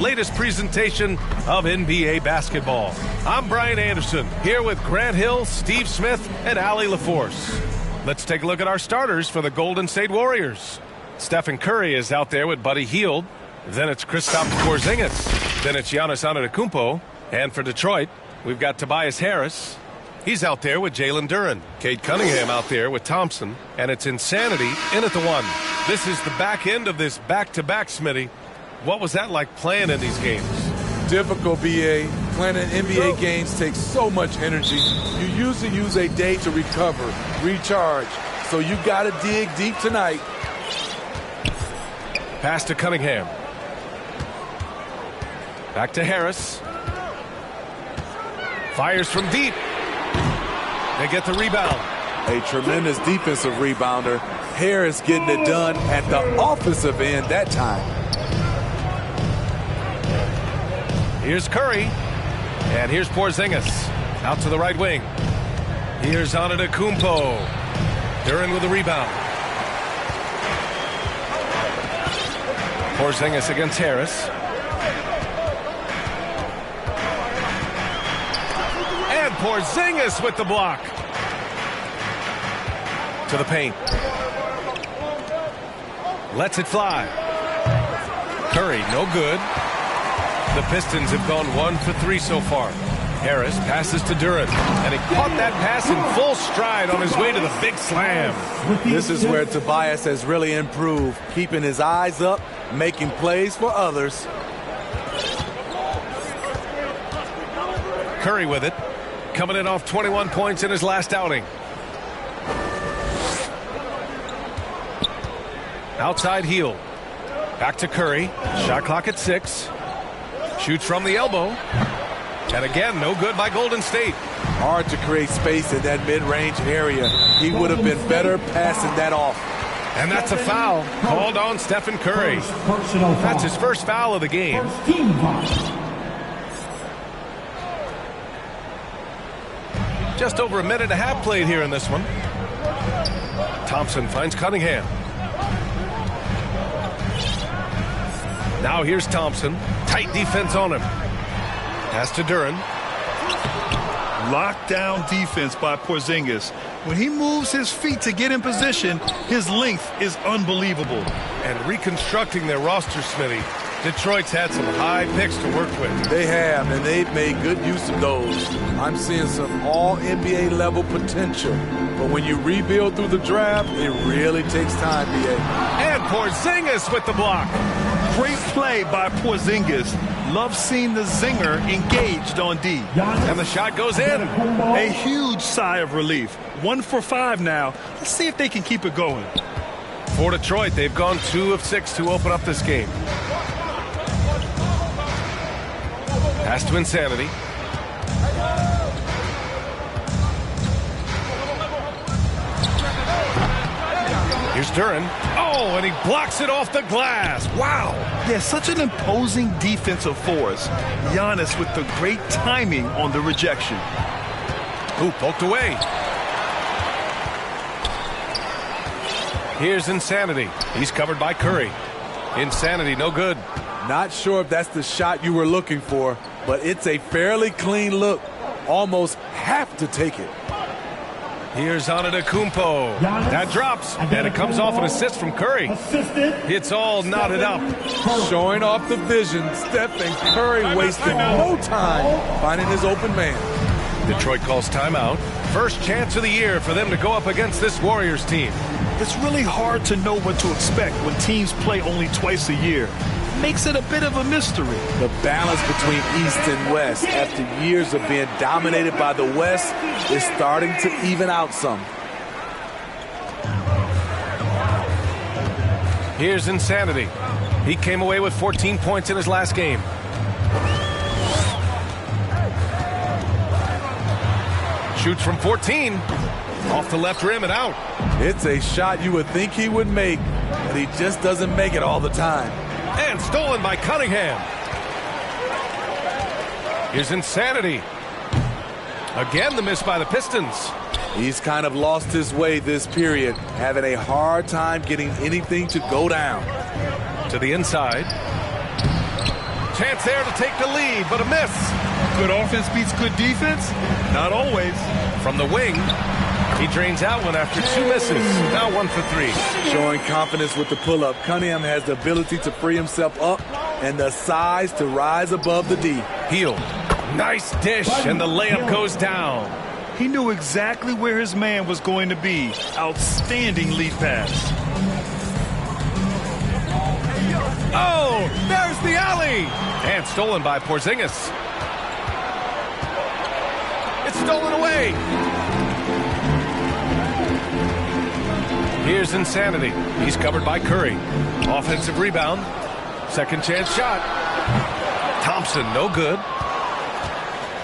Latest presentation of NBA basketball. I'm Brian Anderson, here with Grant Hill, Steve Smith, and Allie LaForce. Let's take a look at our starters for the Golden State Warriors. Stephen Curry is out there with Buddy Hield. Then it's Kristaps Porzingis. Then it's Giannis Antetokounmpo. And for Detroit, we've got Tobias Harris. He's out there with Jalen Duren. Cade Cunningham out there with Thompson. And it's Insanity in at the 1. This is the back end of this back-to-back, Smitty. What was that like playing in these games? Difficult, BA. Playing in NBA games takes so much energy. You usually use a day to recover, recharge. So you got to dig deep tonight. Pass to Cunningham. Back to Harris. Fires from deep. They get the rebound. A tremendous defensive rebounder. Harris getting it done at the offensive end that time. Here's Curry. And here's Porzingis. Out to the right wing. Here's Antetokounmpo. Duren with the rebound. Porzingis against Harris. And Porzingis with the block. To the paint. Lets it fly. Curry, no good. The Pistons have gone 1 for 3 so far. Harris passes to Duren, and he caught that pass in full stride on his way to the big slam. This is where Tobias has really improved, keeping his eyes up, making plays for others. Curry with it, coming in off 21 points in his last outing. Outside Hield. Back to Curry. Shot clock at 6. Shoots from the elbow. And again, no good by Golden State. Hard to create space in that mid-range area. He would have been better passing that off. And that's a foul called on Stephen Curry. That's his first foul of the game. Just over a minute and a half played here in this one. Thompson finds Cunningham. Now here's Thompson. Tight defense on him. Pass to Duren. Lockdown defense by Porzingis. When he moves his feet to get in position, his length is unbelievable. And reconstructing their roster, Smitty, Detroit's had some high picks to work with. They have, and they've made good use of those. I'm seeing some all-NBA level potential. But when you rebuild through the draft, it really takes time, BA. And Porzingis with the block. Great play by Porzingis. Love seeing the zinger engaged on D. And the shot goes in. A huge sigh of relief. 1 for 5 now. Let's see if they can keep it going. For Detroit, they've gone 2 of 6 to open up this game. Pass to Insanity. Here's Duren. Oh, and he blocks it off the glass. Wow. Yeah, such an imposing defensive force. Giannis with the great timing on the rejection. Ooh, poked away. Here's Insanity. He's covered by Curry. Insanity, no good. Not sure if that's the shot you were looking for, but it's a fairly clean look. Almost have to take it. Here's Antetokounmpo. That drops, and it comes off an assist from Curry. It's all knotted up. Showing off the vision, Stephen Curry wasting no time finding his open man. Detroit calls timeout. First chance of the year for them to go up against this Warriors team. It's really hard to know what to expect when teams play only twice a year. Makes it a bit of a mystery. The balance between East and West after years of being dominated by the West is starting to even out some. Here's Insanity. He came away with 14 points in his last game. Shoots from 14. Off the left rim and out. It's a shot you would think he would make, but he just doesn't make it all the time. And stolen by Cunningham. Here's Insanity. Again, the miss by the Pistons. He's kind of lost his way this period, having a hard time getting anything to go down. To the inside. Chance there to take the lead, but a miss. Good offense beats good defense? Not always. From the wing, he drains out one after 2 misses. Now 1 for 3. Showing confidence with the pull-up. Cunningham has the ability to free himself up and the size to rise above the D. Hield. Nice dish, and the layup goes down. He knew exactly where his man was going to be. Outstanding lead pass. Oh, there's the alley. And stolen by Porzingis. It's stolen away. Here's Insanity. He's covered by Curry. Offensive rebound. Second chance shot. Thompson, no good.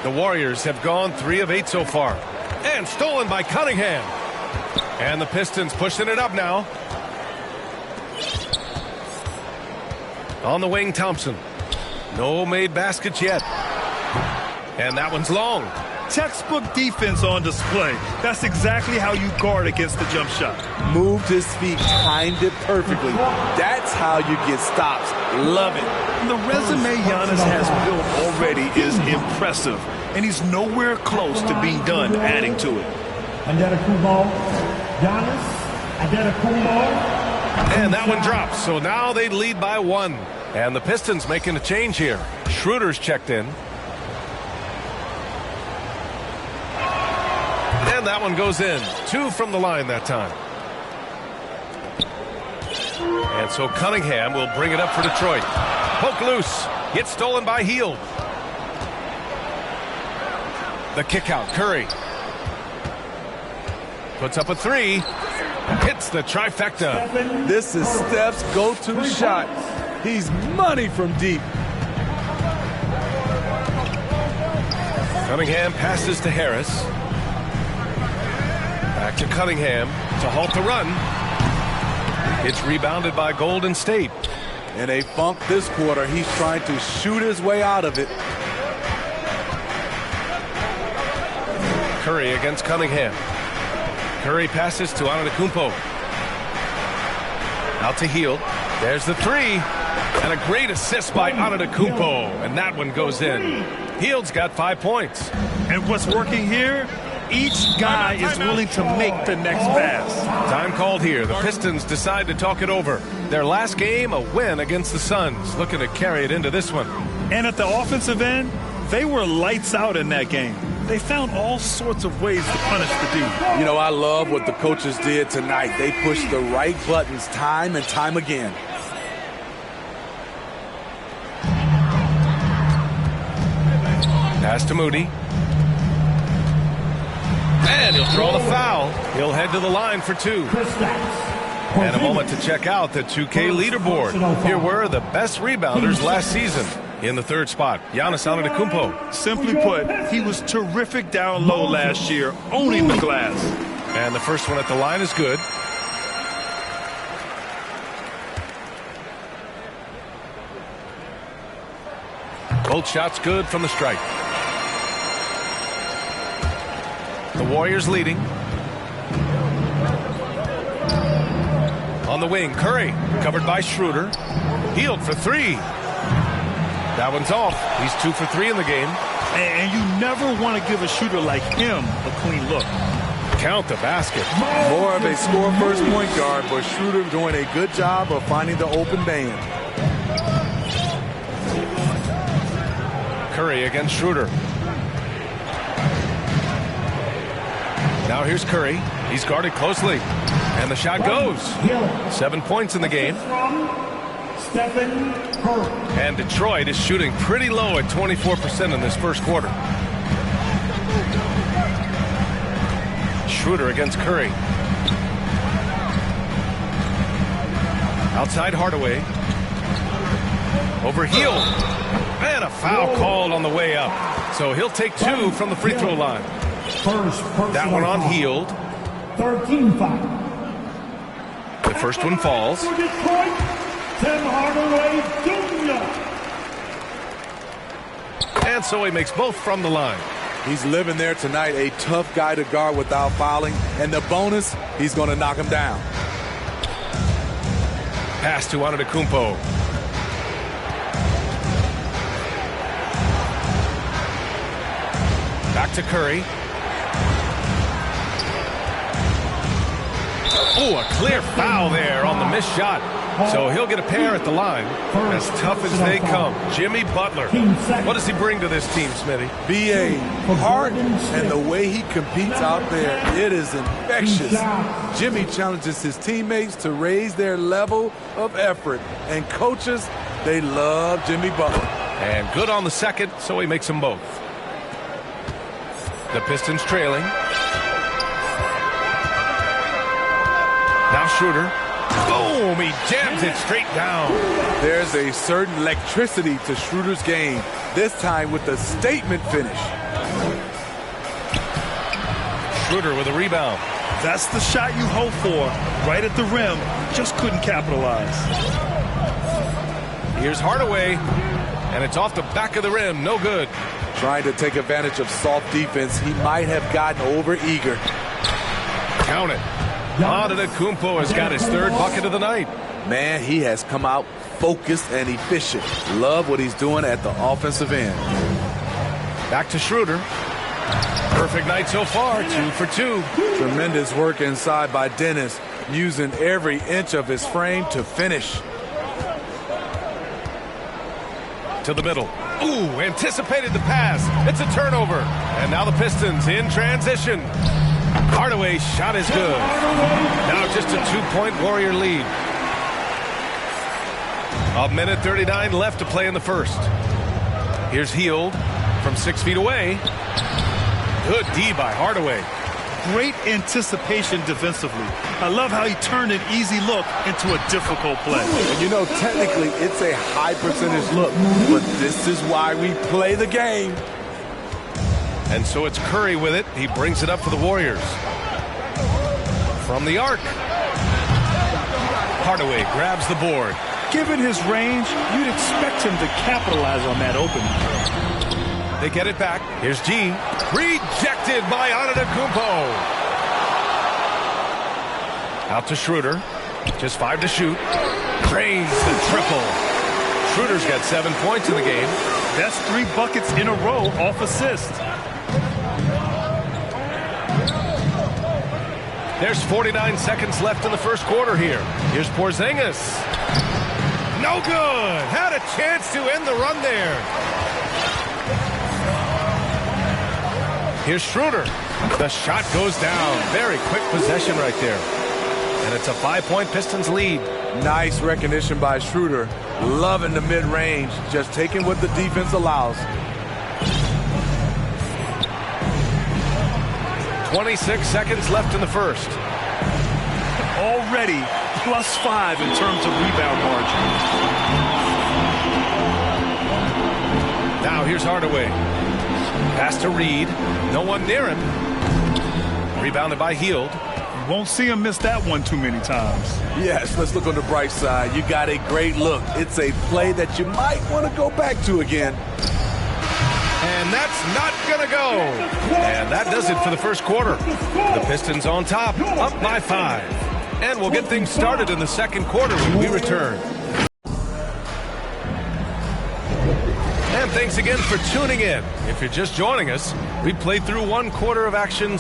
The Warriors have gone 3 of 8 so far. And stolen by Cunningham. And the Pistons pushing it up now. On the wing, Thompson. No made baskets yet. And that one's long. Textbook defense on display. That's exactly how you guard against the jump shot. Moved his feet, timed it perfectly. That's how you get stops. Love it. The resume Giannis has built already is impressive, and he's nowhere close to being done adding to it. And that one drops, so now they lead by 1. And the Pistons making a change here. Schroeder's checked in. And that one goes in. 2 from the line that time. And so Cunningham will bring it up for Detroit. Poke loose. Gets stolen by Hield. The kick out. Curry. Puts up a 3. Hits the trifecta. This is Steph's go-to shot. He's money from deep. Cunningham passes to Harris. Back to Cunningham to halt the run. It's rebounded by Golden State. In a funk this quarter, he's trying to shoot his way out of it. Curry against Cunningham. Curry passes to Antetokounmpo. Out to Hield. There's the 3. And a great assist by Antetokounmpo. And that one goes in. Hield's got 5 points. And what's working here? Each guy is willing to make the next pass. Time called here. The Pistons decide to talk it over. Their last game, a win against the Suns. Looking to carry it into this one. And at the offensive end, they were lights out in that game. They found all sorts of ways to punish the D. You know, I love what the coaches did tonight. They pushed the right buttons time and time again. Pass to Moody. And he'll draw the foul. He'll head to the line for 2. And a moment to check out the 2K leaderboard. Here were the best rebounders last season. In the 3rd spot, Giannis Antetokounmpo. Simply put, he was terrific down low last year, owning the glass. And the first one at the line is good. Both shots good from the stripe. The Warriors leading. On the wing, Curry, covered by Schroeder. Hield for 3. That one's off. He's 2 for 3 in the game. And you never want to give a shooter like him a clean look. Count the basket. More of a score-first point guard, but Schroeder doing a good job of finding the open man. Curry against Schroeder. Now here's Curry. He's guarded closely. And the shot goes. 7 points in the game. And Detroit is shooting pretty low at 24% in this first quarter. Schroeder against Curry. Outside Hardaway. Over Hield. And a foul called on the way up. So he'll take 2 from the free throw line. That one on Hield. 13 foul. The first one falls. Tim Hardaway Jr. And so he makes both from the line. He's living there tonight, a tough guy to guard without fouling. And the bonus, he's going to knock him down. Pass to Antetokounmpo. Back to Curry. Oh, a clear foul there on the missed shot. So he'll get a pair at the line. As tough as they come. Jimmy Butler. What does he bring to this team, Smithy? B.A. heart and the way he competes out there, it is infectious. Jimmy challenges his teammates to raise their level of effort. And coaches, they love Jimmy Butler. And good on the second, so he makes them both. The Pistons trailing. Now Schroeder. Boom! He jams it straight down. There's a certain electricity to Schroeder's game, this time with a statement finish. Schroeder with a rebound. That's the shot you hope for. Right at the rim. Just couldn't capitalize. Here's Hardaway. And it's off the back of the rim. No good. Trying to take advantage of soft defense, he might have gotten over-eager. Count it. Antetokounmpo has got his third bucket of the night. Man, he has come out focused and efficient. Love what he's doing at the offensive end. Back to Schroeder. Perfect night so far, 2 for 2. Tremendous work inside by Dennis, using every inch of his frame to finish. To the middle. Ooh, anticipated the pass. It's a turnover. And now the Pistons in transition. Hardaway's shot is good. Now just a 2-point Warrior lead. 1:39 left to play in the first. Here's Hield from 6 feet away. Good D by Hardaway. Great anticipation defensively. I love how he turned an easy look into a difficult play. And you know, technically, it's a high percentage look, but this is why we play the game. And so it's Curry with it. He brings it up for the Warriors. From the arc. Hardaway grabs the board. Given his range, you'd expect him to capitalize on that opening. They get it back. Here's G. Rejected by Antetokounmpo. Out to Schroeder. Just 5 to shoot. Drains the triple. Schroeder's got 7 points in the game. That's 3 buckets in a row off assist. There's 49 seconds left in the first quarter here. Here's Porzingis. No good. Had a chance to end the run there. Here's Schroeder. The shot goes down. Very quick possession right there. And it's a 5-point Pistons lead. Nice recognition by Schroeder. Loving the mid-range. Just taking what the defense allows. 26 seconds left in the first. Already +5 in terms of rebound margin. Now here's Hardaway. Pass to Reed. No one near him. Rebounded by Hield. You won't see him miss that one too many times. Yes, let's look on the bright side. You got a great look. It's a play that you might want to go back to again. And that's not going to go. And that does it for the first quarter. The Pistons on top, up by 5. And we'll get things started in the second quarter when we return. And thanks again for tuning in. If you're just joining us, we played through 1 quarter of action.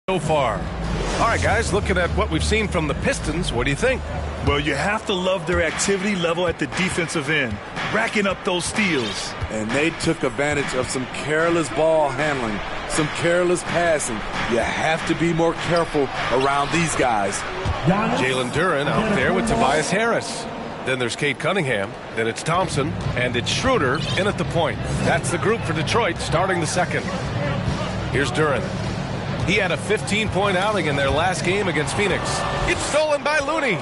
So far. All right, guys, looking at what we've seen from the Pistons, what do you think? Well, you have to love their activity level at the defensive end, racking up those steals. And they took advantage of some careless ball handling, some careless passing. You have to be more careful around these guys. Jalen Duren out there with Tobias Harris. Then there's Kate Cunningham. Then it's Thompson. And it's Schroeder in at the point. That's the group for Detroit starting the second. Here's Duren. He had a 15-point outing in their last game against Phoenix. It's stolen by Looney.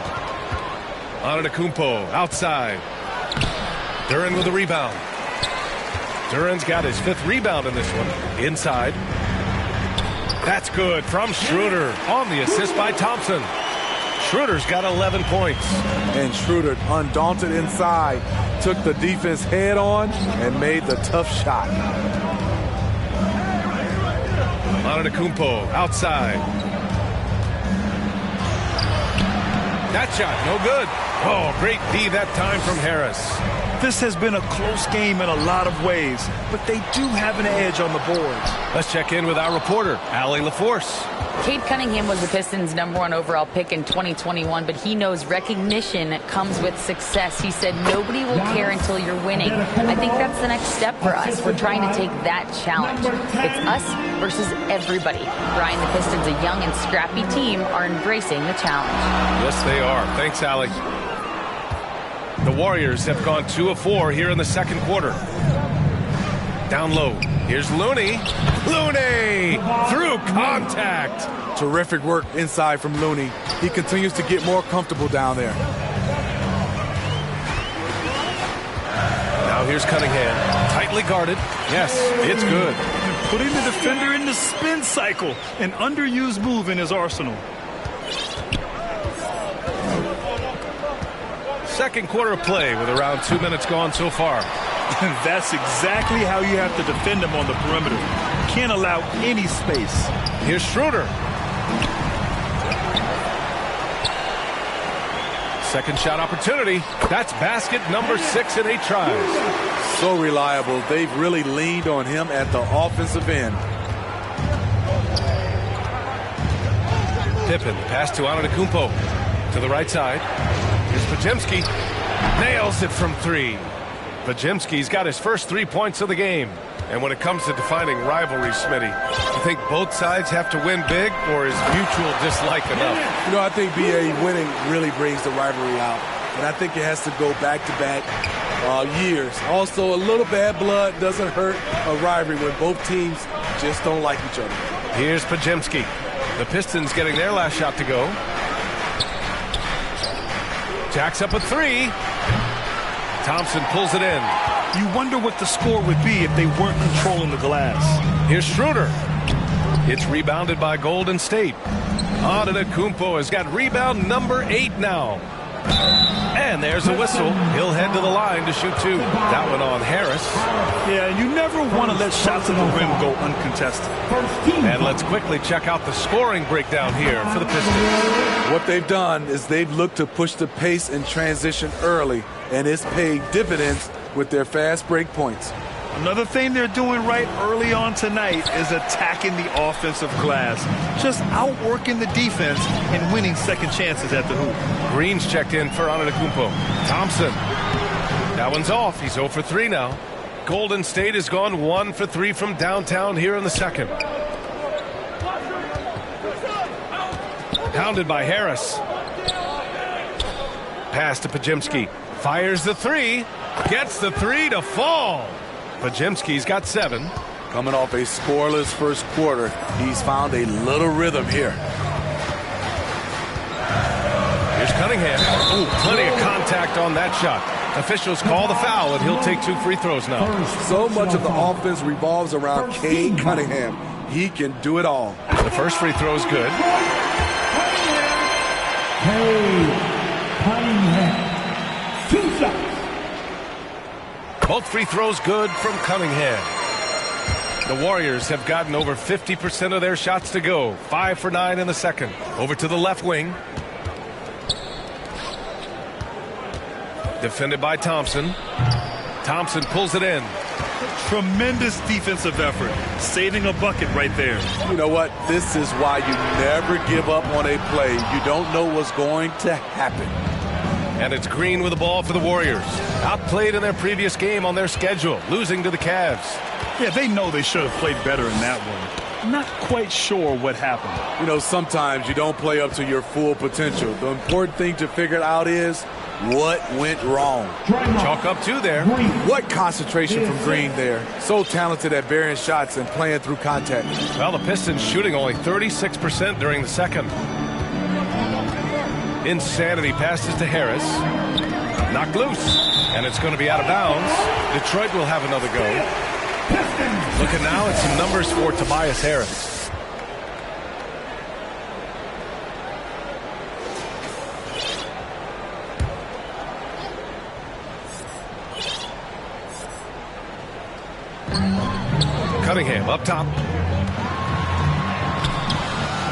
Antetokounmpo outside. Duren with a rebound. Duren's got his 5th rebound in this one. Inside. That's good from Schroeder on the assist by Thompson. Schroeder's got 11 points. And Schroeder, undaunted inside, took the defense head on and made the tough shot. Antetokounmpo outside. That shot, no good. Oh, great D that time from Harris. This has been a close game in a lot of ways, but they do have an edge on the boards. Let's check in with our reporter, Allie LaForce. Cade Cunningham was the Pistons' #1 overall pick in 2021, but he knows recognition comes with success. He said nobody will care until you're winning. I think that's the next step for us. We're trying to take that challenge. It's us versus everybody. Brian, the Pistons, a young and scrappy team, are embracing the challenge. Yes, they are. Thanks, Allie. The Warriors have gone 2 of 4 here in the second quarter. Down low. Here's Looney. Looney through contact. Terrific work inside from Looney. He continues to get more comfortable down there. Now here's Cunningham. Tightly guarded. Yes, it's good. Putting the defender in the spin cycle. An underused move in his arsenal. Second quarter of play with around 2 minutes gone so far. That's exactly how you have to defend him on the perimeter. Can't allow any space. Here's Schroeder. Second shot opportunity. That's basket number 6 in 8 tries. So reliable. They've really leaned on him at the offensive end. Pippen, pass to Antetokounmpo. To the right side. Here's Podziemski. Nails it from 3. Podziemski's got his first 3 points of the game. And when it comes to defining rivalry, Smitty, you think both sides have to win big, or is mutual dislike enough? You know, I think BA winning really brings the rivalry out. And I think it has to go back-to-back years. Also, a little bad blood doesn't hurt a rivalry when both teams just don't like each other. Here's Podziemski. The Pistons getting their last shot to go. Jacks up a 3. Thompson pulls it in. You wonder what the score would be if they weren't controlling the glass. Here's Schroeder. It's rebounded by Golden State. Antetokounmpo has got rebound number 8 now. And there's a whistle. He'll head to the line to shoot 2. That one on Harris. Yeah, you never want to let shots at the rim go uncontested. And let's quickly check out the scoring breakdown here for the Pistons. What they've done is they've looked to push the pace and transition early, and it's paid dividends with their fast break points. Another thing they're doing right early on tonight is attacking the offensive glass. Just outworking the defense and winning second chances at the hoop. Green's checked in for Antetokounmpo. Thompson. That one's off. He's 0 for 3 now. Golden State has gone 1 for 3 from downtown here in the second. Pounded by Harris. Pass to Podziemski. Fires the 3. Gets the 3 to fall. Podziemski's got 7. Coming off a scoreless first quarter, he's found a little rhythm here. Here's Cunningham. Ooh, plenty of contact on that shot. Officials call the foul, and he'll take 2 free throws now. So much of the offense revolves around Cade Cunningham. He can do it all. The first free throw is good. Cade Cunningham. 2 shots. Both free throws good from Cunningham. The Warriors have gotten over 50% of their shots to go. 5 for 9 in the second. Over to the left wing. Defended by Thompson. Thompson pulls it in. Tremendous defensive effort. Saving a bucket right there. You know what? This is why you never give up on a play. You don't know what's going to happen. And it's Green with the ball for the Warriors. Outplayed in their previous game on their schedule, losing to the Cavs. Yeah, they know they should have played better in that one. Not quite sure what happened. You know, sometimes you don't play up to your full potential. The important thing to figure out is what went wrong. Chalk up 2 there. What concentration from Green there. So talented at burying shots and playing through contact. Well, the Pistons shooting only 36% during the second. Insanity passes to Harris. Knocked loose. And it's going to be out of bounds. Detroit will have another go. Looking now at some numbers for Tobias Harris. Cunningham up top.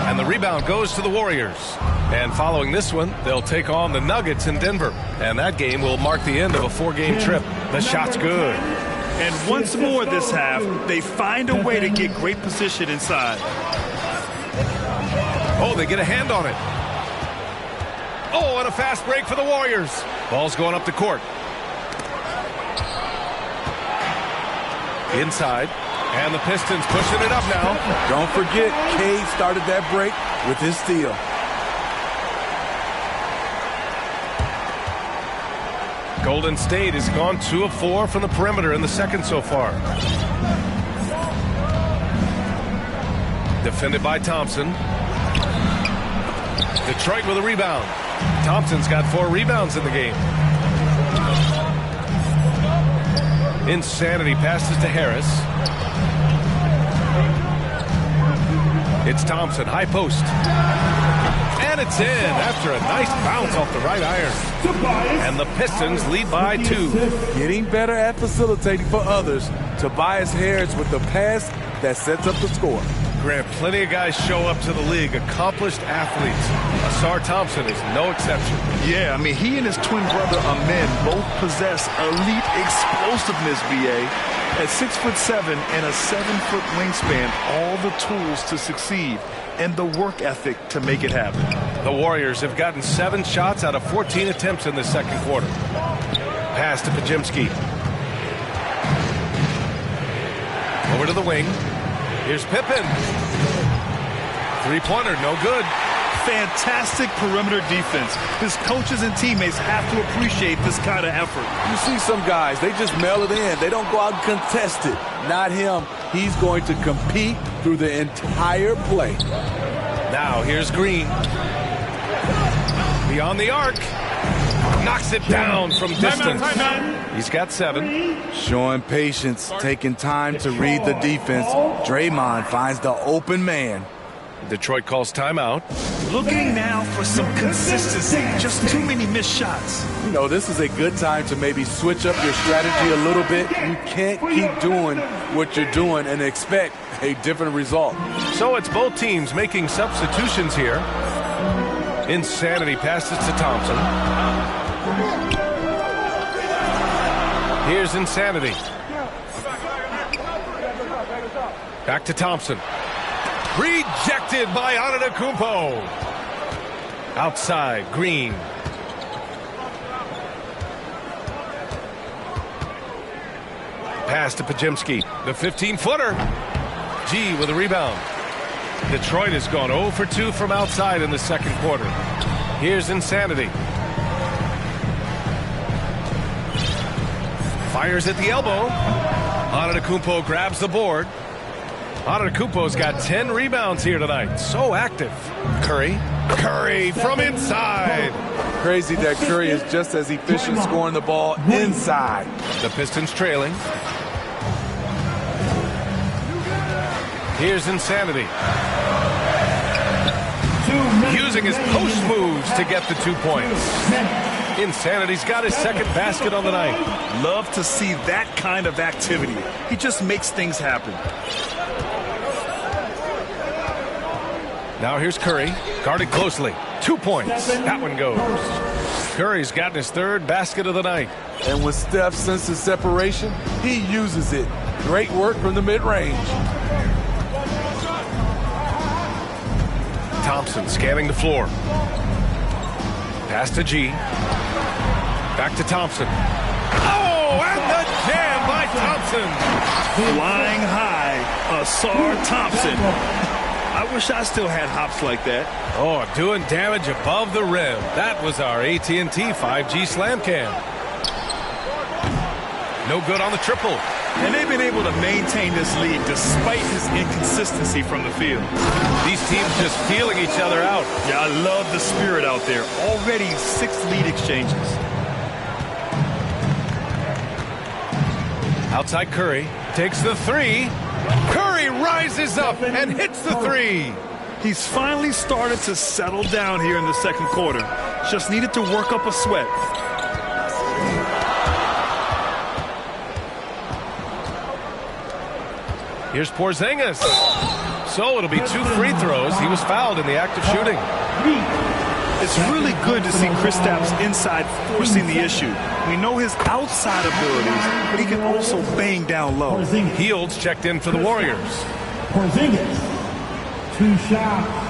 And the rebound goes to the Warriors. And following this one, they'll take on the Nuggets in Denver. And that game will mark the end of a 4-game trip. The shot's good. And once more this half, they find a way to get great position inside. Oh, they get a hand on it. Oh, and a fast break for the Warriors. Ball's going up the court. Inside. And the Pistons pushing it up now. Don't forget, Cade started that break with his steal. Golden State has gone 2 of 4 from the perimeter in the second so far. Defended by Thompson. Detroit with a rebound. Thompson's got 4 rebounds in the game. Insanity passes to Harris. It's Thompson, high post. And it's in after a nice bounce off the right iron. And the Pistons lead by 2. Getting better at facilitating for others. Tobias Harris with the pass that sets up the score. Grant, plenty of guys show up to the league, accomplished athletes. Asar Thompson is no exception. Yeah, I mean, he and his twin brother Amen both possess elite explosiveness, B.A. At 6'7" and a 7-foot wingspan, all the tools to succeed and the work ethic to make it happen. The Warriors have gotten 7 shots out of 14 attempts in the second quarter. Pass to Pajimski. Over to the wing. Here's Pippen. 3-pointer, no good. Fantastic perimeter defense. His coaches and teammates have to appreciate this kind of effort. You see some guys, they just mail it in. They don't go out and contest it. Not him. He's going to compete through the entire play. Now here's Green. Beyond the arc. Knocks it down from distance. He's got 7. Showing patience, taking time to read the defense. Draymond finds the open man. Detroit calls timeout. Looking now for some consistency. Just too many missed shots. You know, this is a good time to maybe switch up your strategy a little bit. You can't keep doing what you're doing and expect a different result. So it's both teams making substitutions here. Insanity passes to Thompson. Here's Insanity. Back to Thompson. Rejected by Antetokounmpo. Outside, Green. Pass to Pajimski. The 15-footer. G with a rebound. Detroit has gone 0 for 2 from outside in the second quarter. Here's Insanity. Fires at the elbow. Antetokounmpo grabs the board. Antetokounmpo's got 10 rebounds here tonight. So active. Curry. Curry from inside. Crazy that Curry is just as efficient scoring the ball inside. The Pistons trailing. Here's Insanity. Using his post moves to get the 2 points. Insanity's got his second basket on the night. Love to see that kind of activity. He just makes things happen. Now here's Curry, guarded closely. 2 points. That one goes. Curry's gotten his 3rd basket of the night. And when Steph senses separation, he uses it. Great work from the mid-range. Thompson scanning the floor. Pass to G. Back to Thompson. Oh, and the jam by Thompson. Flying high, Asar Thompson. I wish I still had hops like that. Oh, doing damage above the rim. That was our AT&T 5G slam cam. No good on the triple. And they've been able to maintain this lead despite his inconsistency from the field. These teams just feeling each other out. Yeah, I love the spirit out there. Already 6 lead exchanges. Outside Curry. Takes the 3. Curry rises up and hits the 3. He's finally started to settle down here in the second quarter. Just needed to work up a sweat. Here's Porzingis. So it'll be 2 free throws. He was fouled in the act of shooting. It's really good to see Kristaps inside forcing the issue. We know his outside abilities, but he can also bang down low. Fields checked in for the Warriors. Porzingis, 2 shots.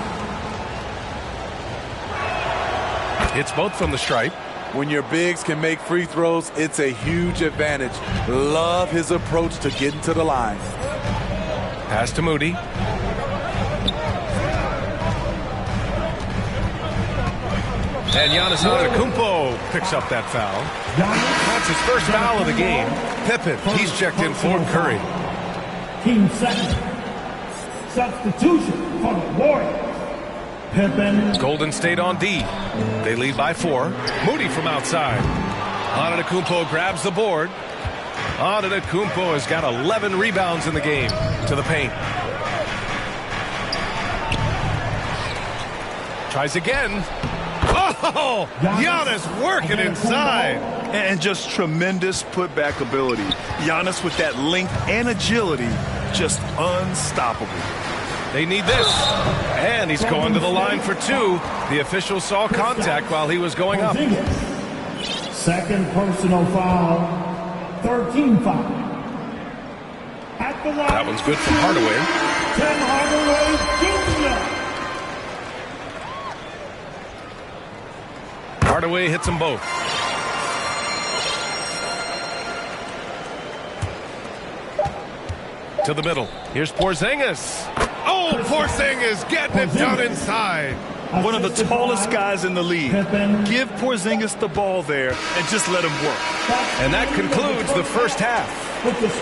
Hits both from the stripe. When your bigs can make free throws, it's a huge advantage. Love his approach to getting to the line. Pass to Moody. And Giannis Antetokounmpo picks up that foul. That's his first foul of the game. Pippen, he's checked in for Curry. Team second. Substitution for the Warriors. Pippen. Golden State on D. They lead by 4. Moody from outside. Antetokounmpo grabs the board. Antetokounmpo has got 11 rebounds in the game. To the paint. Tries again. Oh, Giannis working inside. And just tremendous putback ability. Giannis with that length and agility, just unstoppable. They need this. And he's going to the line for 2. The official saw contact while he was going up. Second personal foul. 13 foul. At the line. That one's good for Hardaway. Tim Hardaway Jr. Hardaway hits them both. To the middle. Here's Porzingis. Oh, Porzingis getting it done inside. One of the tallest guys in the league. Give Porzingis the ball there and just let him work. And that concludes the first half.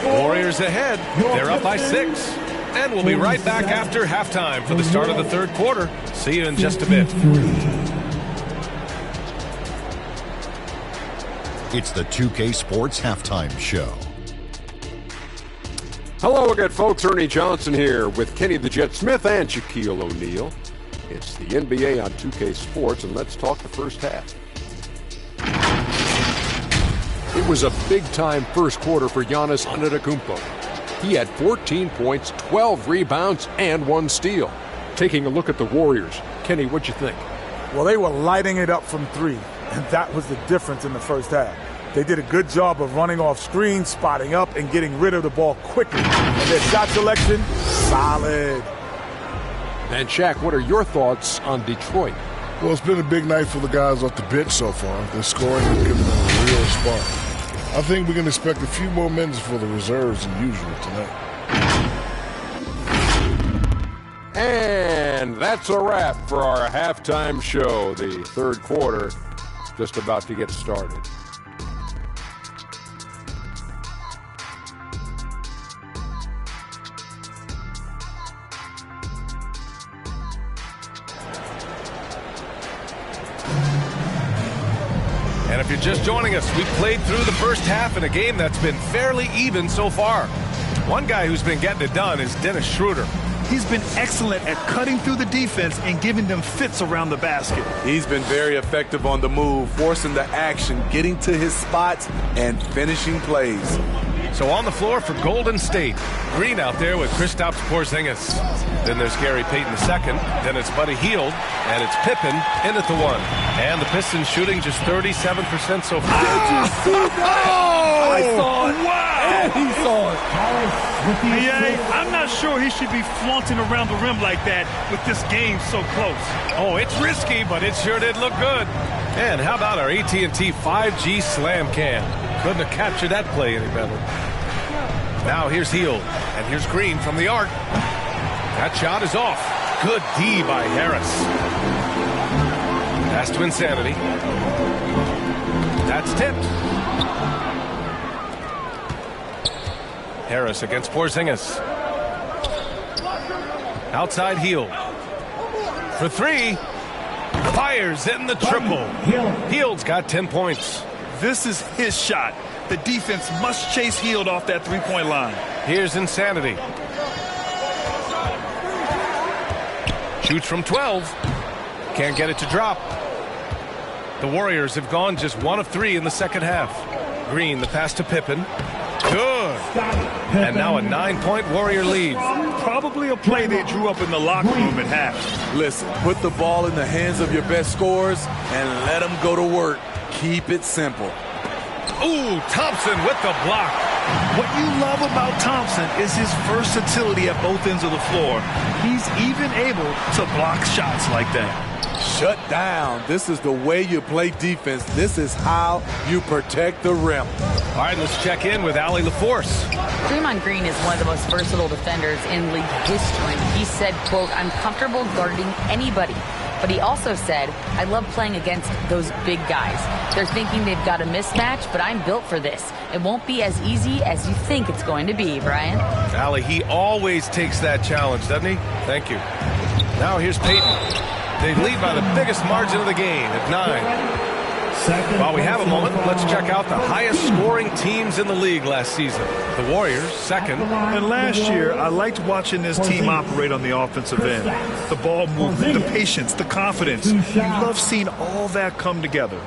Warriors ahead. They're up by 6. And we'll be right back after halftime for the start of the third quarter. See you in just a bit. It's the 2K Sports Halftime Show. Hello again, folks. Ernie Johnson here with Kenny the Jet Smith and Shaquille O'Neal. It's the NBA on 2K Sports, and let's talk the first half. It was a big-time first quarter for Giannis Antetokounmpo. He had 14 points, 12 rebounds, and 1 steal. Taking a look at the Warriors. Kenny, what'd you think? Well, they were lighting it up from 3, and that was the difference in the first half. They did a good job of running off screens, spotting up, and getting rid of the ball quickly. And their shot selection, solid. And Shaq, what are your thoughts on Detroit? Well, it's been a big night for the guys off the bench so far. Their scoring has given them a real spark. I think we can expect a few more minutes for the reserves than usual tonight. And that's a wrap for our halftime show. The third quarter just about to get started. And if you're just joining us, we've played through the first half in a game that's been fairly even so far. One guy who's been getting it done is Dennis Schroeder. He's been excellent at cutting through the defense and giving them fits around the basket. He's been very effective on the move, forcing the action, getting to his spots, and finishing plays. So on the floor for Golden State, Green out there with Kristaps Porzingis. Then there's Gary Payton II. Then it's Buddy Hield, and it's Pippen in at the 1. And the Pistons shooting just 37% so far. Did you see that? I saw it. Wow! And he saw it. I'm not sure he should be flaunting around the rim like that with this game so close. Oh, it's risky, but it sure did look good. And how about our AT&T 5G Slam Cam? Couldn't have captured that play any better. Now here's Hield, and here's Green from the arc. That shot is off. Good D by Harris. Pass to Insanity. That's tipped. Harris against Porzingis. Outside Hield. For 3. Fires in the triple. Hield's got 10 points. This is his shot. The defense must chase Hield off that three-point line. Here's Insanity. Shoots from 12. Can't get it to drop. The Warriors have gone just 1 of 3 in the second half. Green, the pass to Pippen. Good. And now a 9-point Warrior lead. Probably a play they drew up in the locker room at half. Listen, put the ball in the hands of your best scorers and let them go to work. Keep it simple. Ooh, Thompson with the block. What you love about Thompson is his versatility at both ends of the floor. He's even able to block shots like that. Shut down. This is the way you play defense. This is how you protect the rim. All right, let's check in with Allie LaForce. Draymond Green is one of the most versatile defenders in league history. He said, quote, "I'm comfortable guarding anybody." But he also said, "I love playing against those big guys. They're thinking they've got a mismatch, but I'm built for this. It won't be as easy as you think it's going to be," Brian. Allie, he always takes that challenge, doesn't he? Thank you. Now here's Peyton. They lead by the biggest margin of the game at 9. While we have a moment, let's check out the highest scoring teams in the league last season. The Warriors, second. And last year, I liked watching this team operate on the offensive end. The ball movement, the patience, the confidence. You love seeing all that come together.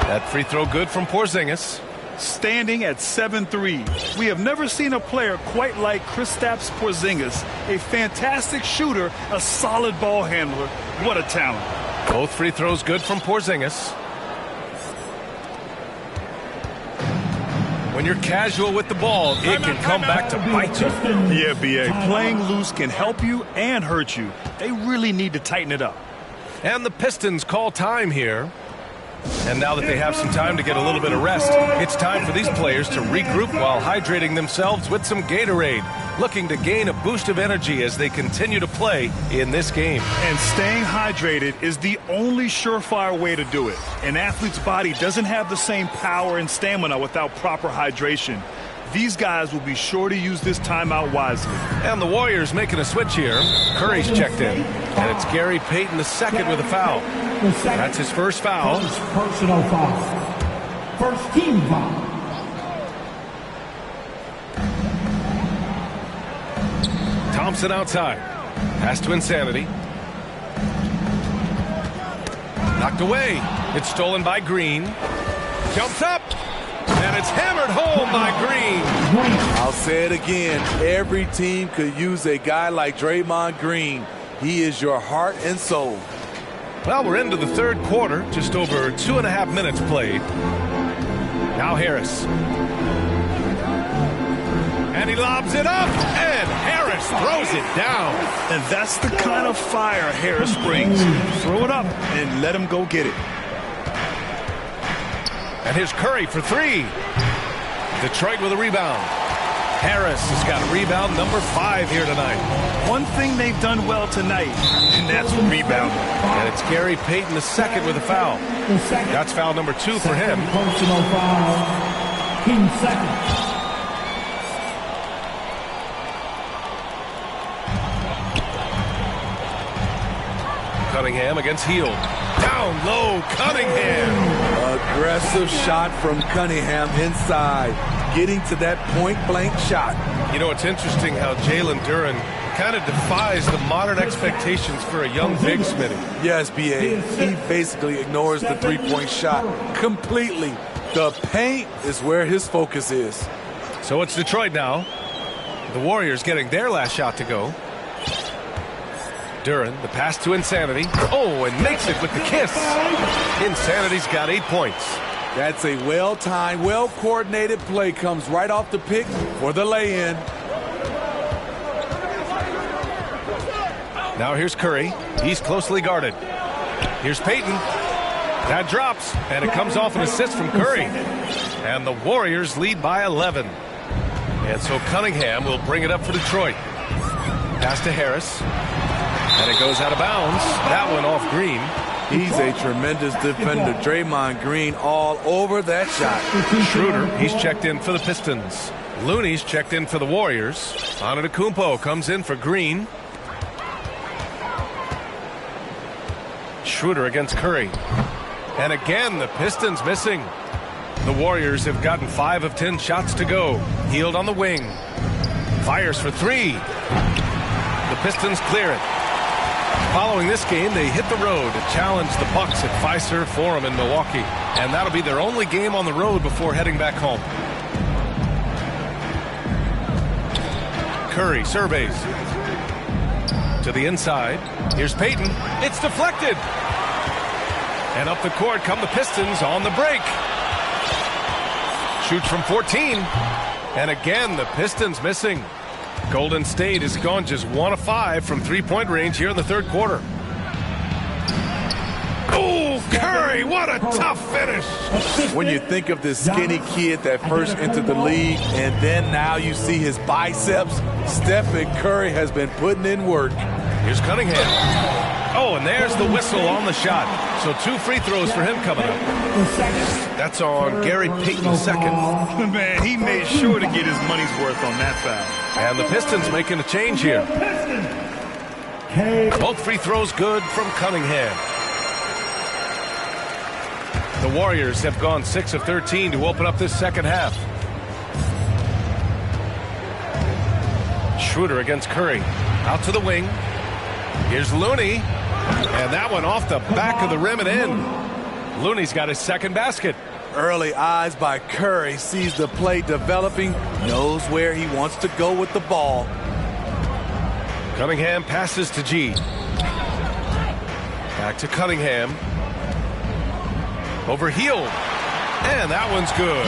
That free throw good from Porzingis. Standing at 7-3. We have never seen a player quite like Kristaps Porzingis. A fantastic shooter, a solid ball handler. What a talent. Both free throws good from Porzingis. When you're casual with the ball, it can come back to bite you. Yeah, B.A. Playing loose can help you and hurt you. They really need to tighten it up. And the Pistons call time here. And now that they have some time to get a little bit of rest, it's time for these players to regroup while hydrating themselves with some Gatorade, looking to gain a boost of energy as they continue to play in this game. And staying hydrated is the only surefire way to do it. An athlete's body doesn't have the same power and stamina without proper hydration. These guys will be sure to use this timeout wisely. And the Warriors making a switch here. Curry's checked in. And it's Gary Payton II with a foul. That's his first foul. Personal foul. First team foul. Thompson outside. Pass to Insanity. Knocked away. It's stolen by Green. Jumps up. And it's hammered home by Green. I'll say it again. Every team could use a guy like Draymond Green. He is your heart and soul. Well, we're into the third quarter. Just over 2.5 minutes played. Now Harris. And he lobs it up. And Harris throws it down. And that's the kind of fire Harris brings. Throw it up and let him go get it. And here's Curry for three. Detroit with a rebound. Harris has got rebound number 5 here tonight. One thing they've done well tonight, and that's rebounding. And it's Gary Payton II with a foul. That's foul number 2 for him. Personal foul. Team second. Cunningham against Hield. Down low, Cunningham. Aggressive shot from Cunningham inside, getting to that point-blank shot. You know, it's interesting how Jalen Duren kind of defies the modern expectations for a young big Smitty. Yes, B.A. He basically ignores the three-point shot completely. The paint is where his focus is. So it's Detroit now. The Warriors getting their last shot to go. Duren, the pass to Insanity. Oh, and makes it with the kiss. Insanity's got 8 points. That's a well-timed, well-coordinated play. Comes right off the pick for the lay-in. Now here's Curry. He's closely guarded. Here's Payton. That drops, and it comes off an assist from Curry. And the Warriors lead by 11. And so Cunningham will bring it up for Detroit. Pass to Harris. And it goes out of bounds. That one off Green. He's a tremendous defender. Draymond Green all over that shot. Schroeder, he's checked in for the Pistons. Looney's checked in for the Warriors. Antetokounmpo comes in for Green. Schroeder against Curry. And again, the Pistons missing. The Warriors have gotten 5 of 10 shots to go. Hield on the wing. Fires for 3. The Pistons clear it. Following this game, they hit the road to challenge the Bucks at Fiserv Forum in Milwaukee. And that'll be their only game on the road before heading back home. Curry surveys. To the inside. Here's Payton. It's deflected. And up the court come the Pistons on the break. Shoots from 14. And again, the Pistons missing. Golden State has gone just 1 of 5 from three-point range here in the third quarter. Oh, Curry, what a tough finish. When you think of this skinny kid that first entered the league, and then now you see his biceps, Stephen Curry has been putting in work. Here's Cunningham. Oh, and there's the whistle on the shot. So 2 free throws for him coming up. That's on Gary Payton's second. Man, he made sure to get his money's worth on that foul. And the Pistons making a change here. Both free throws good from Cunningham. The Warriors have gone 6 of 13 to open up this second half. Schroeder against Curry. Out to the wing. Here's Looney. And that one off the back of the rim and in. Looney's got his second basket. Early eyes by Curry, sees the play developing, knows where he wants to go with the ball. Cunningham passes to G. Back to Cunningham. Over Hield. And that one's good.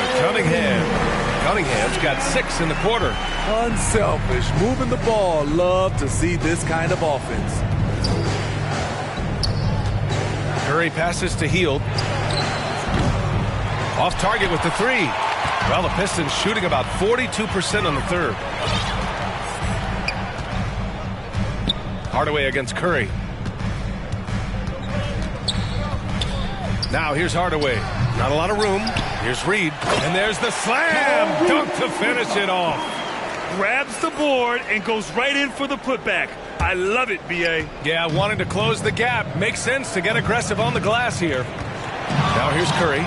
Cunningham's got 6 in the quarter. Unselfish, moving the ball. Love to see this kind of offense. Curry passes to Hield. Off target with the 3. Well, the Pistons shooting about 42% on the third. Hardaway against Curry. Now here's Hardaway. Not a lot of room. Here's Reed. And there's the slam dunk to finish it off. Grabs the board and goes right in for the putback. I love it, B.A. Yeah, wanting to close the gap. Makes sense to get aggressive on the glass here. Now here's Curry.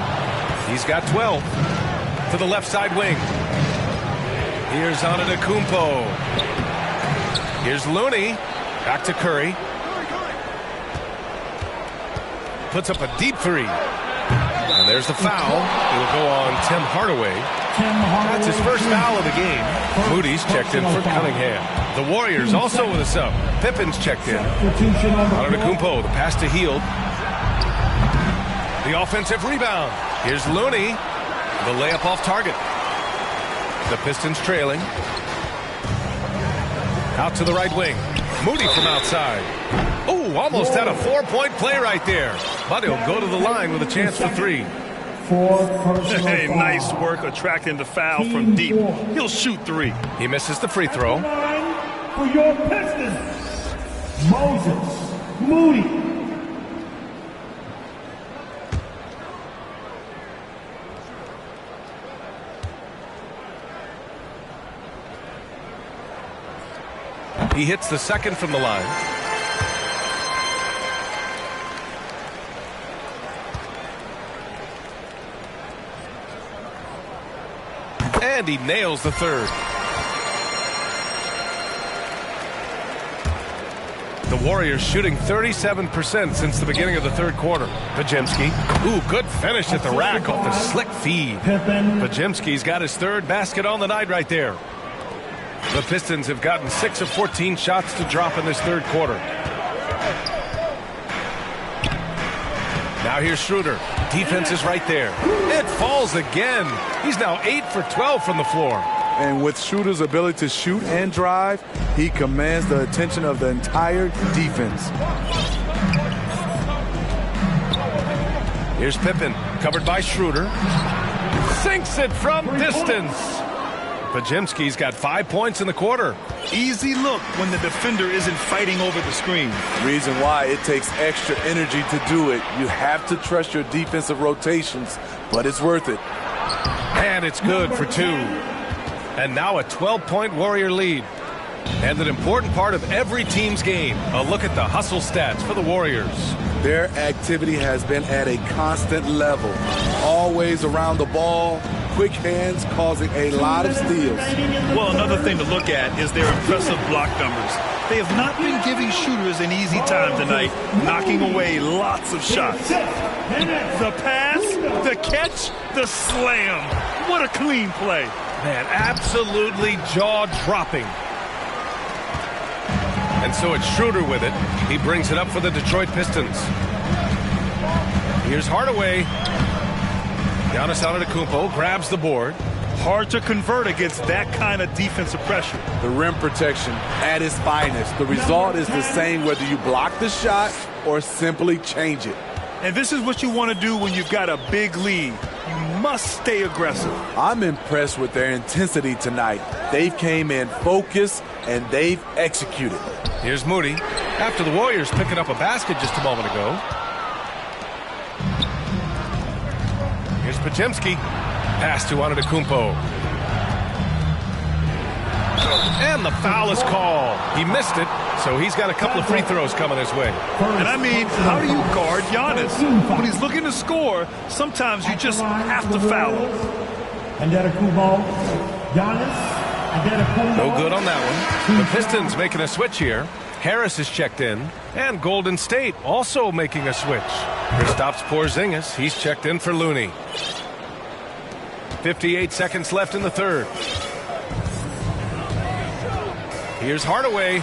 He's got 12. To the left side wing. Here's Antetokounmpo. Here's Looney. Back to Curry. Puts up a deep 3. And there's the foul. It'll go on Tim Hardaway. That's his first foul of the game. Moody's checked in for Cunningham. The Warriors also with a sub. Pippen's checked in. Antetokounmpo, the pass to Hield. The offensive rebound. Here's Looney. The layup off target. The Pistons trailing. Out to the right wing. Moody from outside. Oh, almost had a 4-point play right there. But he'll go to the line with a chance for 3. Hey, nice work attracting the foul from deep. He'll shoot 3. He misses the free throw. For your Pistons, Moses Moody. He hits the second from the line. And he nails the third. The Warriors shooting 37% since the beginning of the third quarter. Pajemski. Ooh, good finish at the rack off the slick feed. Pajemski's got his third basket on the night right there. The Pistons have gotten 6 of 14 shots to drop in this third quarter. Now here's Schroeder. Defense is right there. It falls again. He's now 8 for 12 from the floor. And with Schroeder's ability to shoot and drive, he commands the attention of the entire defense. Here's Pippen, covered by Schroeder. Sinks it from distance. Pajemski's got 5 points in the quarter. Easy look when the defender isn't fighting over the screen. Reason why it takes extra energy to do it. You have to trust your defensive rotations, but it's worth it. And it's good for 2. And now a 12-point Warrior lead. And an important part of every team's game. A look at the hustle stats for the Warriors. Their activity has been at a constant level. Always around the ball, quick hands causing a lot of steals. Well, another thing to look at is their impressive block numbers. They have not been giving shooters an easy time tonight, knocking away lots of shots. The pass, the catch, the slam. What a clean play. Man, absolutely jaw-dropping. And so it's Schroeder with it. He brings it up for the Detroit Pistons. Here's Hardaway. Giannis Antetokounmpo grabs the board. Hard to convert against that kind of defensive pressure. The rim protection at its finest. The result is the same whether you block the shot or simply change it. And this is what you want to do when you've got a big lead. You must stay aggressive. I'm impressed with their intensity tonight. They've came in focused and they've executed. Here's Moody. After the Warriors picking up a basket just a moment ago. Here's Podziemski. Pass to Antetokounmpo. And the foul is called. He missed it, so he's got a couple of free throws coming his way. And I mean, how do you guard Giannis? When he's looking to score, sometimes you just have to foul him. Antetokounmpo, Giannis. No good on that one. The Pistons making a switch here. Harris is checked in. And Golden State also making a switch. Kristaps Porzingis, he's checked in for Looney. 58 seconds left in the third. Here's Hardaway.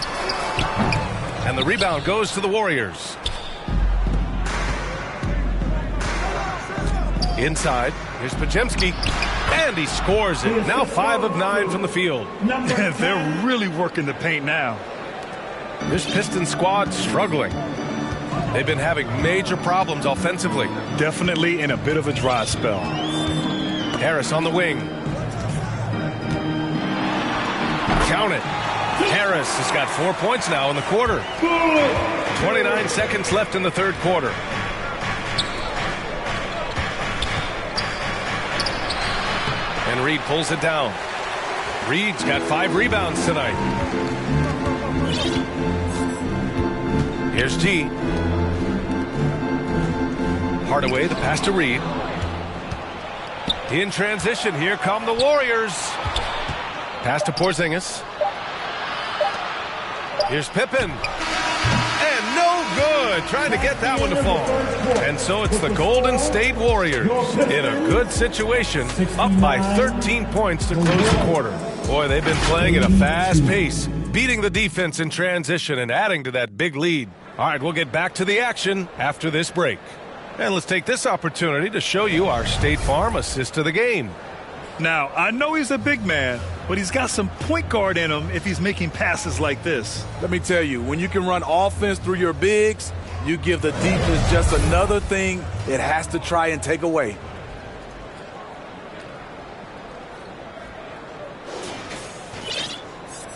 And the rebound goes to the Warriors. Inside, here's Podziemski. And he scores it. Now 5 of 9 from the field. They're really working the paint now. This Pistons squad struggling. They've been having major problems offensively. Definitely in a bit of a dry spell. Harris on the wing. Count it. Harris has got 4 points now in the quarter. 29 seconds left in the third quarter. And Reed pulls it down. Reed's got 5 rebounds tonight. Here's G. Hardaway, the pass to Reed. In transition, here come the Warriors. Pass to Porzingis. Here's Pippen. And no good. Trying to get that one to fall. And so it's the Golden State Warriors in a good situation, up by 13 points to close the quarter. Boy, they've been playing at a fast pace, beating the defense in transition and adding to that big lead. All right, we'll get back to the action after this break. And let's take this opportunity to show you our State Farm assist of the game. Now, I know he's a big man, but he's got some point guard in him if he's making passes like this. Let me tell you, when you can run offense through your bigs, you give the defense just another thing it has to try and take away.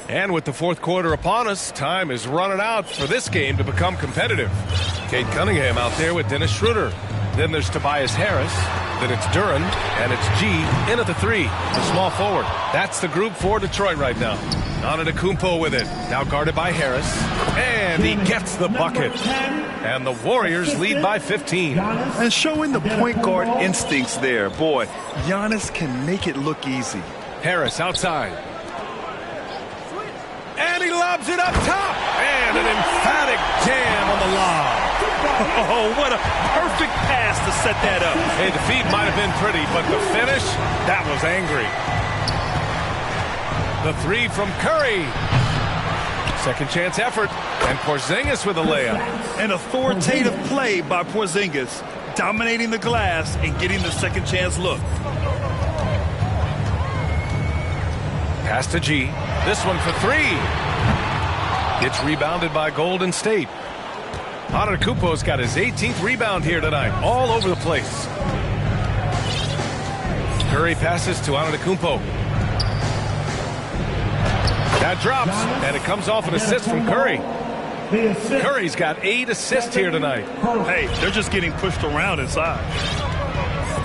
And with the fourth quarter upon us, time is running out for this game to become competitive. Cade Cunningham out there with Dennis Schroeder. Then there's Tobias Harris. Then it's Duren. And it's G in at the 3, the small forward. That's the group for Detroit right now. Antetokounmpo with it. Now guarded by Harris. And he gets the bucket. And the Warriors lead by 15. And showing the point guard instincts there. Boy, Giannis can make it look easy. Harris outside. And he lobs it up top. And an emphatic jam on the lob. Oh, what a perfect pass to set that up. Hey, the feed might have been pretty, but the finish, that was angry. The 3 from Curry. Second chance effort. And Porzingis with a layup. An authoritative play by Porzingis, dominating the glass and getting the second chance look. Pass to G. This one for 3. It's rebounded by Golden State. Antetokounmpo's got his 18th rebound here tonight, all over the place. Curry passes to Antetokounmpo. That drops, and it comes off an assist from Curry. Curry's got 8 assists here tonight. Hey, they're just getting pushed around inside.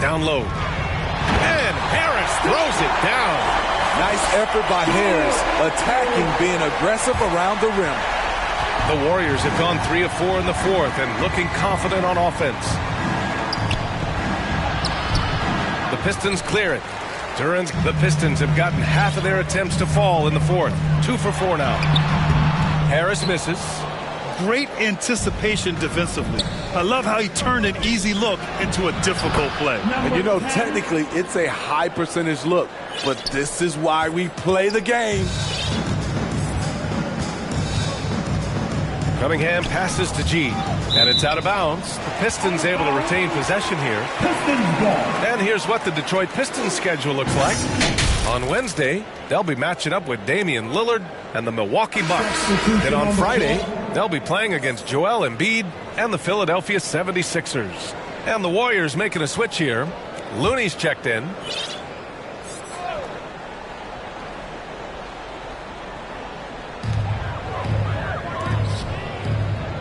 Down low. And Harris throws it down. Nice effort by Harris, attacking, being aggressive around the rim. The Warriors have gone 3 of 4 in the fourth and looking confident on offense. The Pistons clear it. The Pistons have gotten half of their attempts to fall in the fourth. 2 for 4 now. Harris misses. Great anticipation defensively. I love how he turned an easy look into a difficult play. And you know, technically, it's a high percentage look, but this is why we play the game. Cunningham passes to G, and it's out of bounds. The Pistons able to retain possession here. And here's what the Detroit Pistons schedule looks like. On Wednesday, they'll be matching up with Damian Lillard and the Milwaukee Bucks. Then on Friday, they'll be playing against Joel Embiid and the Philadelphia 76ers. And the Warriors making a switch here. Looney's checked in.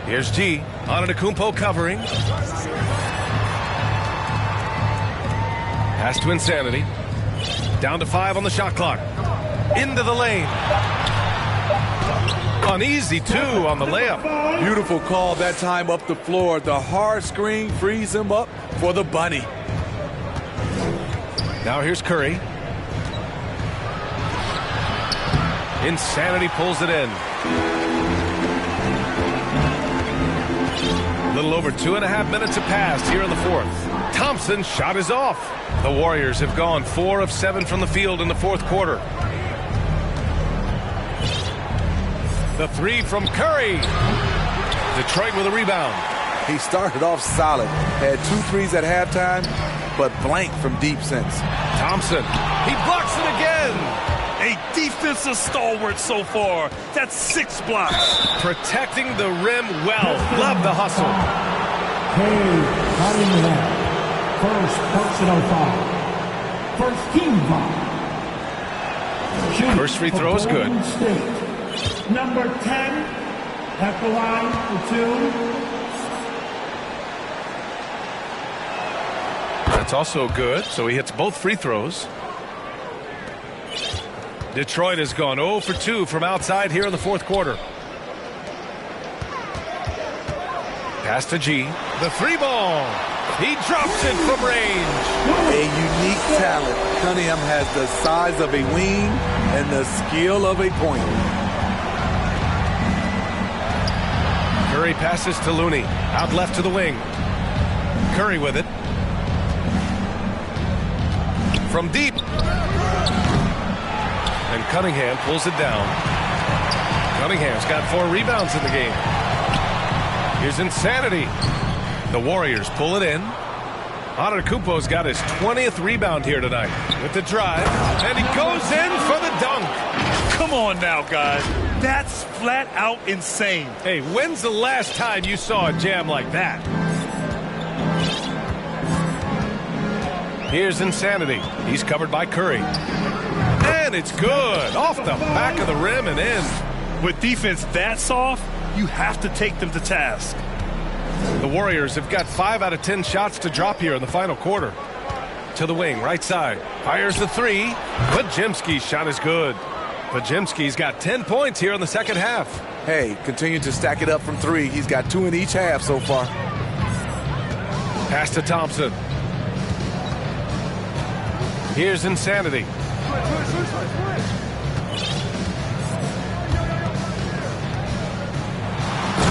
Here's G. Antetokounmpo covering. Pass to Insanity. Down to 5 on the shot clock. Into the lane. Uneasy, 2 on the layup. Beautiful call that time up the floor. The hard screen frees him up for the bunny. Now here's Curry. Insanity pulls it in. A little over 2.5 minutes have passed here in the fourth. Thompson's shot is off. The Warriors have gone 4 of 7 from the field in the fourth quarter. The 3 from Curry. Detroit with a rebound. He started off solid. Had 2 threes at halftime, but blank from deep since. Thompson. He blocks it again. A defensive stalwart so far. That's 6 blocks. Protecting the rim well. Love the hustle. First personal foul. First team foul. First free throw is good. Number 10 at the line for 2. That's also good. So he hits both free throws. Detroit has gone 0 for 2 from outside here in the fourth quarter. Pass to G. The 3 ball. He drops it from range. A unique talent. Cunningham has the size of a wing and the skill of a point. Curry passes to Looney. Out left to the wing. Curry with it. From deep. And Cunningham pulls it down. Cunningham's got 4 rebounds in the game. Here's Insanity. The Warriors pull it in. Antetokounmpo's got his 20th rebound here tonight with the drive. And he goes in for the dunk. Come on now, guys. That's flat out insane. Hey, when's the last time you saw a jam like that? Here's Insanity. He's covered by Curry. And it's good. Off the back of the rim and in. With defense that soft, you have to take them to task. The Warriors have got 5 out of 10 shots to drop here in the final quarter. To the wing, right side. Fires the 3. Podziemski's shot is good. Podziemski's got 10 points here in the second half. Hey, continue to stack it up from 3. He's got 2 in each half so far. Pass to Thompson. Here's Insanity.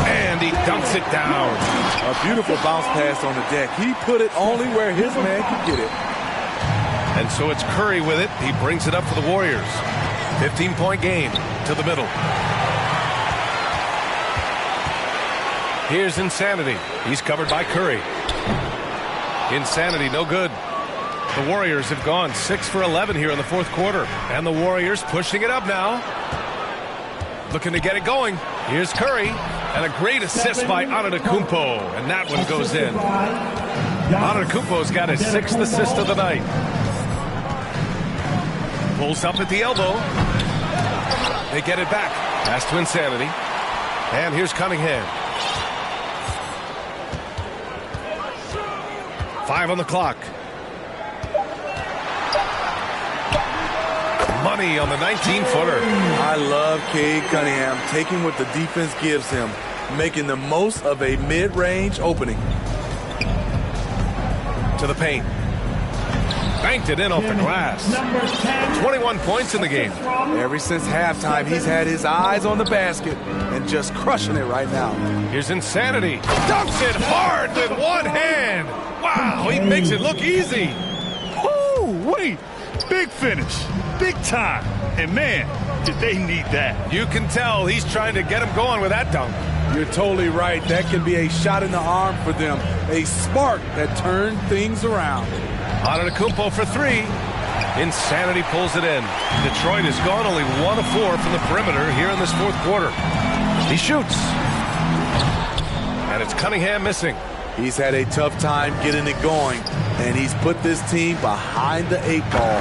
And he dunks it down. A beautiful bounce pass on the deck. He put it only where his man could get it. And so it's Curry with it. He brings it up for the Warriors. 15-point game to the middle. Here's Insanity. He's covered by Curry. Insanity, no good. The Warriors have gone 6 for 11 here in the fourth quarter. And the Warriors pushing it up now. Looking to get it going. Here's Curry. And a great assist by Antetokounmpo. And that one goes in. Antetokounmpo's got his 6th assist of the night. Pulls up at the elbow. They get it back. Pass to Insanity. And here's Cunningham. 5 on the clock. Money on the 19-footer. I love Cade Cunningham taking what the defense gives him, making the most of a mid-range opening. To the paint. Banked it in off the glass. 21 points in the game. Ever since halftime, he's had his eyes on the basket and just crushing it right now. Here's Insanity. Dunks it hard with one hand. Wow, he makes it look easy. Oh, wait. Big finish. Big time. And, man, did they need that. You can tell he's trying to get him going with that dunk. You're totally right. That can be a shot in the arm for them. A spark that turned things around. Antetokounmpo for three. Insanity pulls it in. Detroit has gone only 1 of 4 from the perimeter here in this fourth quarter. He shoots. And it's Cunningham missing. He's had a tough time getting it going, and he's put this team behind the 8 ball.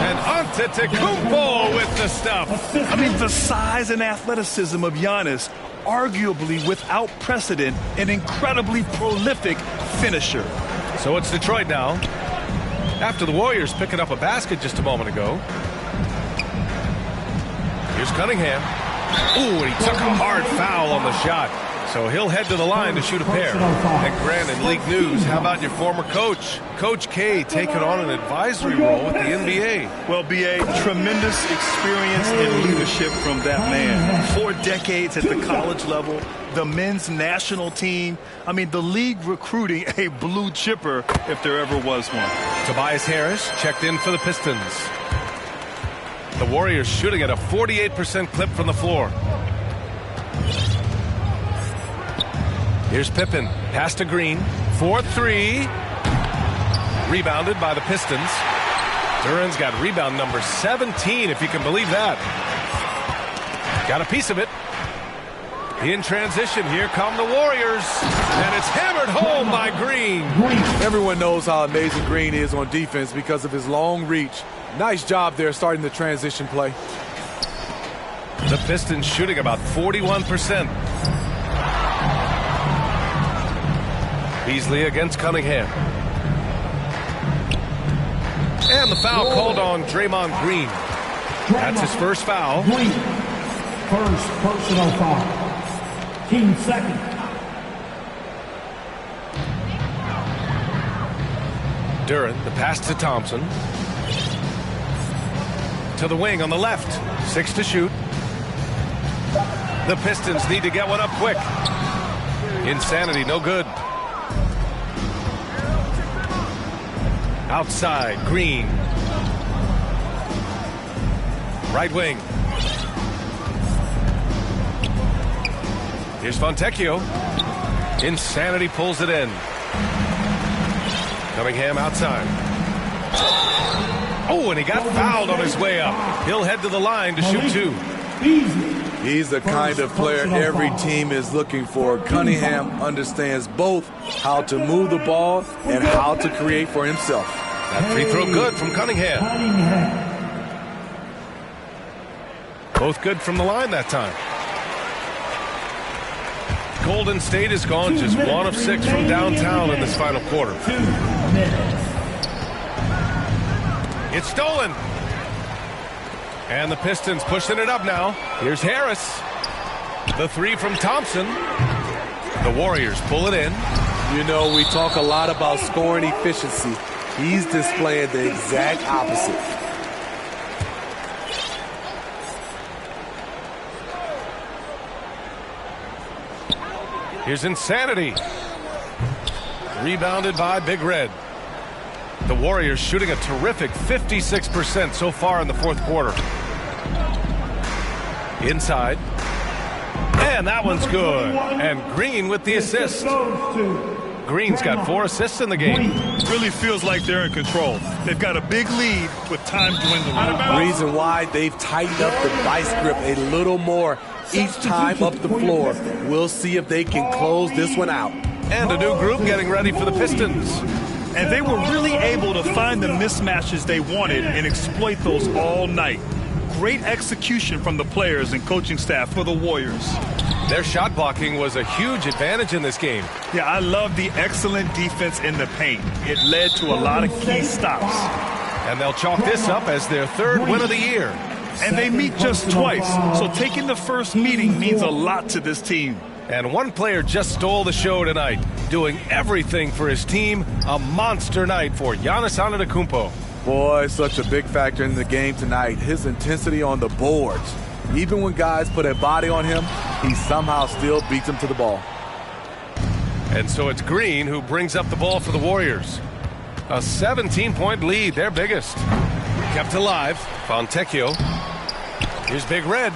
And Antetokounmpo with the stuff. I mean, the size and athleticism of Giannis, arguably without precedent, an incredibly prolific finisher. So it's Detroit now. After the Warriors picking up a basket just a moment ago. Here's Cunningham. Ooh, and he took a hard foul on the shot. So he'll head to the line to shoot a pair. And Grant, in league news, how about your former coach? Coach K taking on an advisory role with the NBA. Well, B.A., tremendous experience and leadership from that man. 4 decades at the college level, the men's national team. I mean, the league recruiting a blue chipper if there ever was one. Tobias Harris checked in for the Pistons. The Warriors shooting at a 48% clip from the floor. Here's Pippen. Pass to Green. 4-3. Rebounded by the Pistons. Duran's got rebound number 17, if you can believe that. Got a piece of it. In transition, here come the Warriors. And it's hammered home by Green. Everyone knows how amazing Green is on defense because of his long reach. Nice job there starting the transition play. The Pistons shooting about 41%. Beasley against Cunningham. And the foul called on Draymond Green. That's his first foul. First personal foul. Team second. Duran, the pass to Thompson. To the wing on the left. 6 to shoot. The Pistons need to get one up quick. Insanity, no good. Outside, Green. Right wing. Here's Fontecchio. Insanity pulls it in. Cunningham outside. Oh, and he got fouled on his way up. He'll head to the line to shoot 2. He's the kind of player every team is looking for. Cunningham understands both how to move the ball and how to create for himself. That free throw good from Cunningham. Both good from the line that time. Golden State has gone just 1 of 6 from downtown in this final quarter. It's stolen. And the Pistons pushing it up now. Here's Harris. The 3 from Thompson. The Warriors pull it in. You know, we talk a lot about scoring efficiency. He's displaying the exact opposite. Here's Insanity. Rebounded by Big Red. The Warriors shooting a terrific 56% so far in the fourth quarter. Inside. And that one's good. And Green with the assist. Green's got 4 assists in the game. Really feels like they're in control. They've got a big lead with time dwindling. Reason why they've tightened up the vice grip a little more each time up the floor. We'll see if they can close this one out. And a new group getting ready for the Pistons. And they were really able to find the mismatches they wanted and exploit those all night. Great execution from the players and coaching staff for the Warriors. Their shot blocking was a huge advantage in this game. Yeah, I love the excellent defense in the paint. It led to a lot of key stops. And they'll chalk this up as their third win of the year. And they meet just twice, so taking the first meeting means a lot to this team. And one player just stole the show tonight, doing everything for his team. A monster night for Giannis Antetokounmpo. Boy, such a big factor in the game tonight. His intensity on the boards. Even when guys put a body on him, he somehow still beats them to the ball. And so it's Green who brings up the ball for the Warriors. A 17-point lead, their biggest. Kept alive. Fontecchio. Here's Big Red.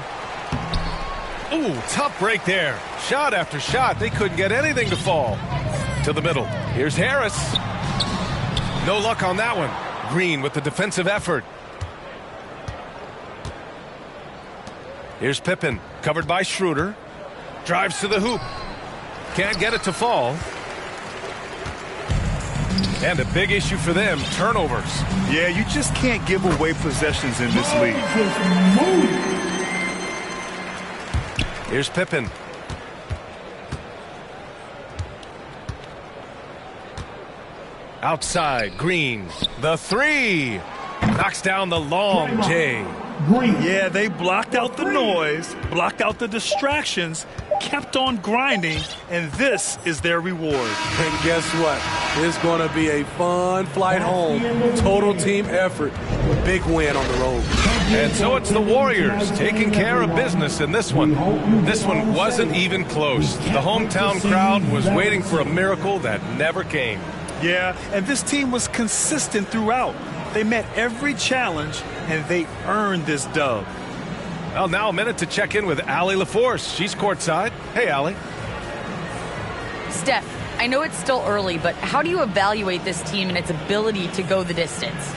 Ooh, tough break there. Shot after shot. They couldn't get anything to fall. To the middle. Here's Harris. No luck on that one. Green with the defensive effort. Here's Pippen. Covered by Schroeder. Drives to the hoop. Can't get it to fall. And a big issue for them, turnovers. Yeah, you just can't give away possessions in this league. Here's Pippen. Outside, Green. The three. Knocks down the long J. Yeah, they blocked out the noise, blocked out the distractions, kept on grinding, and this is their reward. And guess what? It's going to be a fun flight home. Total team effort. Big win on the road. And so it's the Warriors taking care of business in this one. This one wasn't even close. The hometown crowd was waiting for a miracle that never came. Yeah, and this team was consistent throughout. They met every challenge, and they earned this dub. Well, now a minute to check in with Allie LaForce. She's courtside. Hey, Allie. Steph, I know it's still early, but how do you evaluate this team and its ability to go the distance?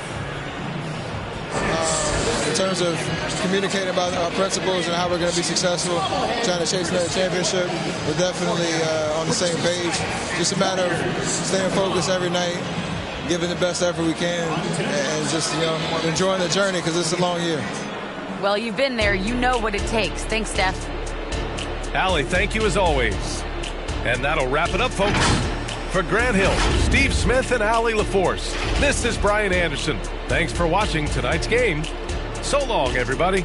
In terms of communicating about our principles and how we're going to be successful, trying to chase another championship, we're definitely on the same page. Just a matter of staying focused every night, giving the best effort we can, and just, enjoying the journey because it's a long year. Well, you've been there. You know what it takes. Thanks, Steph. Allie, thank you as always. And that'll wrap it up, folks. For Grant Hill, Steve Smith, and Allie LaForce, this is Brian Anderson. Thanks for watching tonight's game. So long, everybody.